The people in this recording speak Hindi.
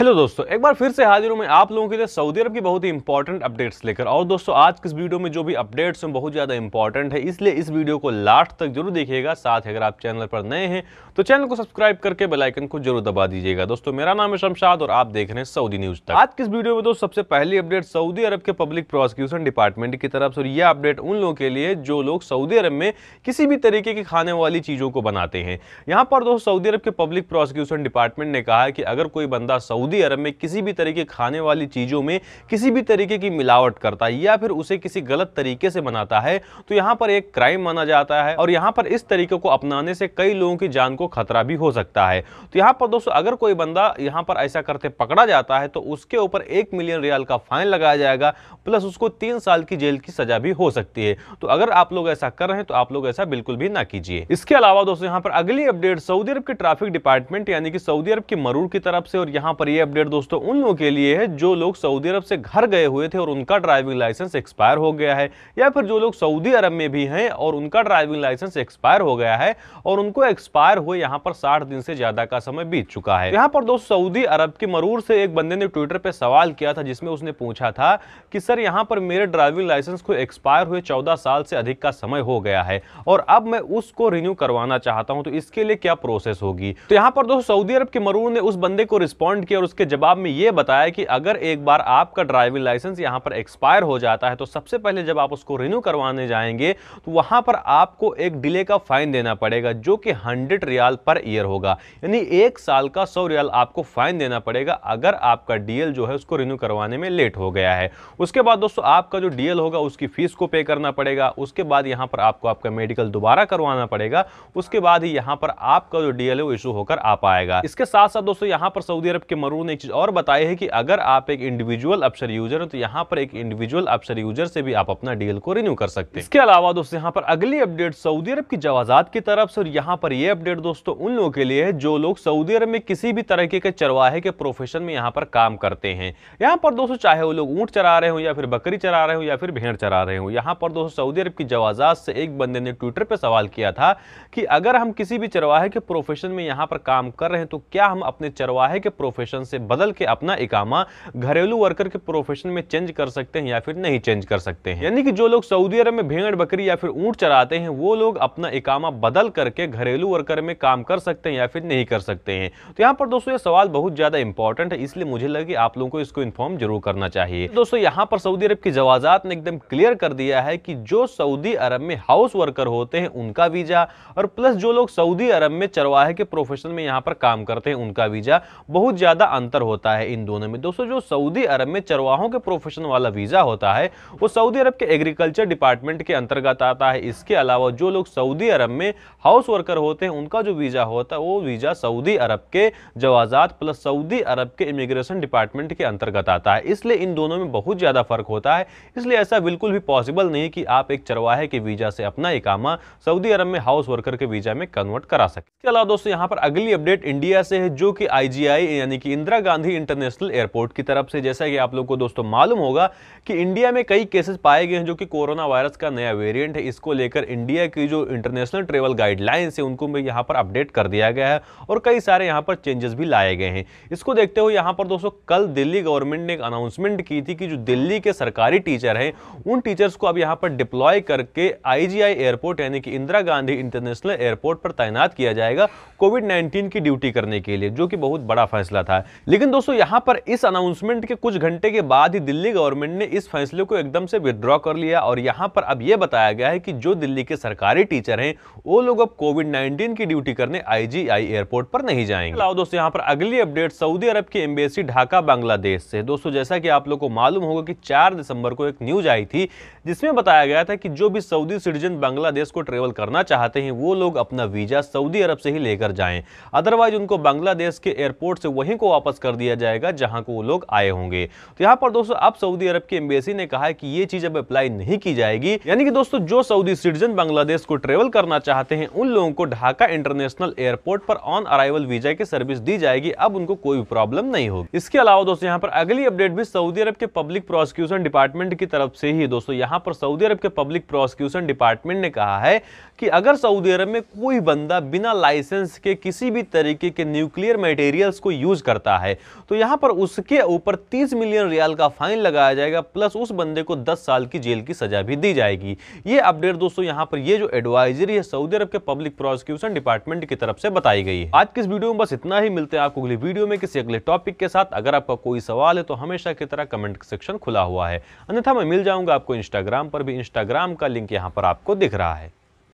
हेलो दोस्तों, एक बार फिर से हाजिर हूं मैं आप लोगों के लिए सऊदी अरब की बहुत ही इंपॉर्टेंट अपडेट्स लेकर। और दोस्तों आज की इस वीडियो में जो भी अपडेट्स हैं बहुत ज़्यादा इंपॉर्टेंट है, इसलिए इस वीडियो को लास्ट तक जरूर देखिएगा। साथ ही अगर आप चैनल पर नए हैं तो चैनल को सब्सक्राइब करके बेल आइकन को जरूर दबा दीजिएगा। दोस्तों मेरा नाम है शमशाद और आप देख रहे हैं सऊदी न्यूज तक। आज की इस वीडियो में दोस्तों सबसे पहली अपडेट सऊदी अरब के पब्लिक प्रोसिक्यूशन डिपार्टमेंट की तरफ से, और यह अपडेट उन लोगों के लिए जो लोग सऊदी अरब में किसी भी तरीके की खाने वाली चीजों को बनाते हैं। यहाँ पर दोस्तों सऊदी अरब के पब्लिक प्रोसिक्यूशन डिपार्टमेंट ने कहा है कि अगर कोई बंदा सऊदी अरब में किसी भी तरीके खाने वाली चीजों में किसी भी तरीके की मिलावट करता है या फिर उसे किसी गलत तरीके से बनाता है तो यहां पर एक क्राइम माना जाता है, और यहां पर इस तरीके को अपनाने से कई लोगों की जान को खतरा भी हो सकता है। तो यहां पर दोस्तों अगर कोई बंदा यहां पर ऐसा करते पकड़ा जाता है तो उसके ऊपर 1 मिलियन रियाल का फाइन लगाया जाएगा, प्लस उसको 3 साल की जेल की सजा भी हो सकती है। तो अगर आप लोग ऐसा कर रहे हैं तो आप लोग ऐसा बिल्कुल भी ना कीजिए। इसके अलावा दोस्तों यहां पर अगली अपडेट सऊदी अरब के ट्रैफिक डिपार्टमेंट यानी कि सऊदी अरब की मरूर की तरफ से, और यहां पर यह अपडेट दोस्तों उन लोगों के लिए है जो लोग सऊदी अरब से घर गए हुए थे और उनका ड्राइविंग लाइसेंस एक्सपायर हो गया है, या फिर जो लोग सऊदी अरब में भी हैं और उनका ड्राइविंग लाइसेंस एक्सपायर हो गया है और उनको एक्सपायर हुए यहां पर 60 दिन से ज्यादा का समय बीत चुका है। यहां पर दोस्तों सऊदी अरब की मरूर से एक बंदे ने ट्विटर पे सवाल किया था जिसमें उसने पूछा था कि सर यहां पर मेरे ड्राइविंग लाइसेंस को एक्सपायर हुए 14 साल से अधिक का समय हो गया है और अब मैं उसको रिन्यू करवाना चाहता हूं, तो इसके लिए क्या प्रोसेस होगी। तो यहां पर दोस्तों सऊदी अरब के मरूर ने उस बंदे को रिस्पॉन्ड किया और उसके जवाब में यह बताया कि अगर एक बार आपका ड्राइविंग लाइसेंस यहां पर एक्सपायर हो जाता है तो सबसे पहले जब आप उसको रिन्यू करवाने जाएंगे तो वहां पर आपको एक डिले का फाइन देना पड़ेगा जो कि 100 रियाल पर ईयर होगा, यानी 1 साल का 100 रियाल आपको फाइन देना पड़ेगा अगर आपका डीएल जो है उसको रिन्यू करवाने में लेट हो गया है। उसके बाद दोस्तों आपका जो डीएल होगा उसकी फीस को पे करना पड़ेगा। उसके बाद यहां पर आपको आपका मेडिकल दोबारा करवाना पड़ेगा। उसके बाद ही यहां पर आपका जो डीएल है वो इशू होकर आ पाएगा। इसके साथ साथ दोस्तों यहां पर सऊदी अरब के मरूर ने एक चीज और बताई है कि अगर आप एक इंडिविजुअल अपशर यूजर हो तो यहां पर एक इंडिविजुअल अपशर यूजर से भी आप अपना डीएल को रिन्यू कर सकते हैं। इसके अलावा दोस्तों यहां पर अगली अपडेट सऊदी अरब की जवाजात की तरफ से, और यहां पर यह अपडेट दोस्तों उन लोगों के लिए है जो लोग सऊदी अरब में किसी भी तरीके के चरवाहे के प्रोफेशन में यहां पर काम करते हैं। यहां पर दोस्तों चाहे वो लोग ऊंट चरा रहे हो या फिर बकरी चरा रहे हो या फिर भेड़ चरा रहे हो, यहां पर दोस्तों सऊदी अरब की जवाजात से एक बंदे ने ट्विटर पर सवाल किया था कि अगर हम किसी भी चरवाहे के प्रोफेशन में यहां पर काम कर रहे हैं तो क्या हम अपने चरवाहे के प्रोफेशन से बदल के अपना इकामा घरेलू वर्कर के प्रोफेशन में चेंज कर सकते हैं या फिर नहीं चेंज कर सकते हैं। यानी कि जो लोग सऊदी अरब में भेड़ बकरी या फिर ऊंट चराते हैं वो लोग अपना इकामा बदल करके घरेलू वर्कर में काम कर सकते हैं या फिर नहीं कर सकते हैं। तो यहां पर दोस्तों ये सवाल बहुत ज्यादा इंपॉर्टेंट है, इसलिए मुझे लगा कि आप लोगों को इसको इन्फॉर्म जरूर करना चाहिए। दोस्तों यहां पर सऊदी अरब की जवाजात ने एकदम क्लियर कर दिया है कि जो सऊदी अरब में हाउस वर्कर होते हैं उनका वीजा, और प्लस जो लोग सऊदी अरब में चरवाहे के प्रोफेशन में यहां पर काम करते हैं उनका वीजा, बहुत ज्यादा अंतर होता है इन दोनों में। दोस्तों जो सऊदी अरब में चरवाहों के प्रोफेशन वाला वीजा होता है वो सऊदी अरब के एग्रीकल्चर डिपार्टमेंट के अंतर्गत आता है। इसके अलावा जो लोग सऊदी अरब में हाउस वर्कर होते हैं उनका जो वीजा होता है वो वीजा सऊदी अरब के जवाजात प्लस सऊदी अरब के इमिग्रेशन डिपार्टमेंट के अंतर्गत आता है। इसलिए इन दोनों में बहुत ज्यादा फर्क होता है, इसलिए ऐसा बिल्कुल भी पॉसिबल नहीं कि आप एक चरवाहे के वीजा से अपना इकामा सऊदी अरब में हाउस वर्कर के वीजा में कन्वर्ट करा सकते। इसके अलावा दोस्तों यहां पर अगली अपडेट इंडिया से है जो कि आईजीआई यानी कि इंदिरा गांधी इंटरनेशनल एयरपोर्ट की तरफ से। जैसा कि आप लोग को दोस्तों मालूम होगा कि इंडिया में कई केसेस पाए गए हैं जो कि कोरोना वायरस का नया वेरिएंट है। इसको लेकर इंडिया की जो इंटरनेशनल ट्रेवल गाइडलाइंस है उनको भी यहां पर अपडेट कर दिया गया है और कई सारे यहां पर चेंजेस भी लाए गए हैं। इसको देखते हुए यहां पर दोस्तों कल दिल्ली गवर्नमेंट ने एक अनाउंसमेंट की थी कि जो दिल्ली के सरकारी टीचर हैं उन टीचर्स को अब यहां पर डिप्लॉय करके आईजीआई एयरपोर्ट यानी कि इंदिरा गांधी इंटरनेशनल एयरपोर्ट पर तैनात किया जाएगा कोविड-19 की ड्यूटी करने के लिए, जो कि बहुत बड़ा फैसला था। लेकिन दोस्तों यहां पर इस अनाउंसमेंट के कुछ घंटे के बाद ही दिल्ली गवर्नमेंट ने इस फैसले को एकदम से विथड्रॉ कर लिया और यहां पर अब यह बताया गया है कि जो दिल्ली के सरकारी टीचर हैं वो लोग अब कोविड-19 की ड्यूटी करने आईजीआई एयरपोर्ट पर नहीं जाएंगे। अलावा दोस्तों यहां पर अगली अपडेट सऊदी अरब की एम्बेसी ढाका बांग्लादेश से। दोस्तों जैसा कि आप लोग को मालूम होगा कि 4 दिसंबर को एक न्यूज आई थी जिसमें बताया गया था कि जो भी सऊदी सिटीजन बांग्लादेश को ट्रेवल करना चाहते हैं वो लोग अपना वीजा सऊदी अरब से ही लेकर जाएं, अदरवाइज उनको बांग्लादेश के एयरपोर्ट से वहीं को वापस कर दिया जाएगा जहां को वो लोग आए होंगे। तो यहां पर दोस्तों अब सऊदी अरब की एम्बेसी ने कहा है कि ये चीज अब अप्लाई नहीं की जाएगी, यानी कि दोस्तों जो सऊदी सिटीजन बांग्लादेश को ट्रेवल करना चाहते हैं उन लोगों को ढाका इंटरनेशनल एयरपोर्ट पर ऑन अराइवल वीजा की सर्विस दी जाएगी, अब उनको कोई प्रॉब्लम नहीं होगी। इसके अलावा दोस्तों यहां पर अगली अपडेट भी सऊदी अरब के पब्लिक प्रोसिक्यूशन डिपार्टमेंट की तरफ से ही। दोस्तों यहां पर सऊदी अरब के पब्लिक प्रोसिक्यूशन डिपार्टमेंट ने कहा है कि अगर सऊदी अरब में कोई बंदा बिना लाइसेंस के किसी भी तरीके के न्यूक्लियर मटेरियल्स को यूज करता करता है तो यहाँ पर उसके ऊपर 30 मिलियन रियाल का फाइन लगाया जाएगा, प्लस उस बंदे को 10 साल की जेल की सजा भी दी जाएगी। ये अपडेट दोस्तों यहाँ पर ये जो एडवाइजरी है सऊदी अरब के पब्लिक प्रोसिक्यूशन डिपार्टमेंट की तरफ से बताई गई है। आज की इस वीडियो में बस इतना ही, मिलते हैं आपको अगली वीडियो में किसी अगले टॉपिक के साथ। अगर आपका कोई सवाल है तो हमेशा की तरह कमेंट सेक्शन खुला हुआ है, अन्यथा मैं मिल जाऊंगा आपको इंस्टाग्राम पर भी। इंस्टाग्राम का लिंक यहाँ पर आपको दिख रहा है।